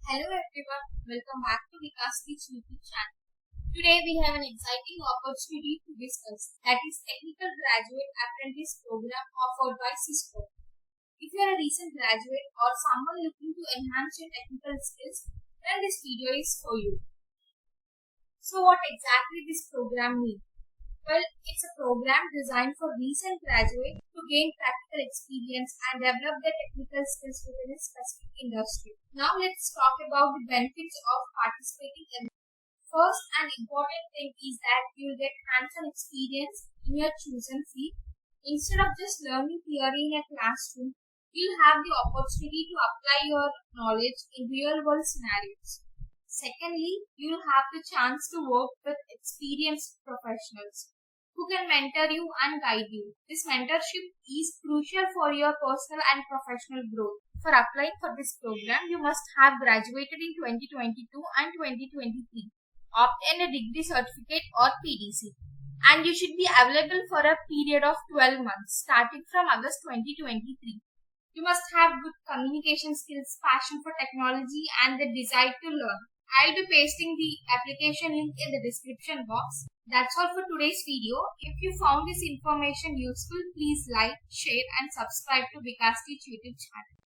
Hello everyone, welcome back to Vikas YouTube channel. Today we have an exciting opportunity to discuss, that is Technical Graduate Apprentice Program offered by CISCO. If you are a recent graduate or someone looking to enhance your technical skills, then this video is for you. So what exactly this program means? Well, it's a program designed for recent graduates to gain practical experience and develop their technical skills within a specific industry. Now let's talk about the benefits of participating in. First and important thing is that you'll get hands-on experience in your chosen field. Instead of just learning theory in a classroom, you'll have the opportunity to apply your knowledge in real-world scenarios. Secondly, you'll have the chance to work with experienced professionals who can mentor you and guide you. This mentorship is crucial for your personal and professional growth. For applying for this program, you must have graduated in 2022 and 2023, obtained a degree certificate or PDC, and you should be available for a period of 12 months starting from August 2023. You must have good communication skills, passion for technology, and the desire to learn. I'll be pasting the application link in the description box. That's all for today's video. If you found this information useful, please like, share and subscribe to Vikas YouTube channel.